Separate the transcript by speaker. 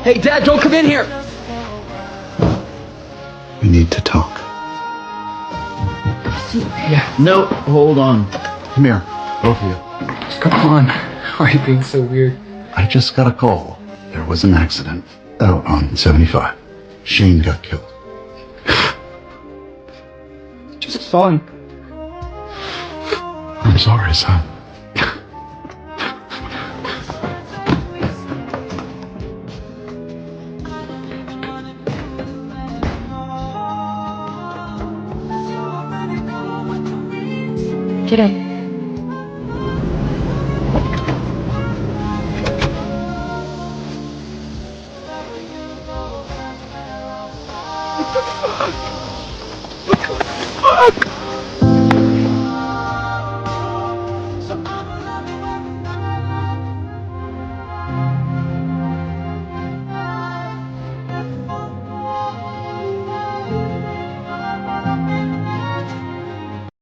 Speaker 1: Hey, Dad, don't come in here!
Speaker 2: We need to talk.
Speaker 1: Yeah.
Speaker 3: No, hold on.
Speaker 2: Come here, both of you.
Speaker 1: Come on. Why are you being so weird?
Speaker 2: I just got a call. There was an accident out on 75. Shane got killed.
Speaker 1: Just fun.
Speaker 2: I'm sorry, son.
Speaker 4: Get in.
Speaker 1: Fuck!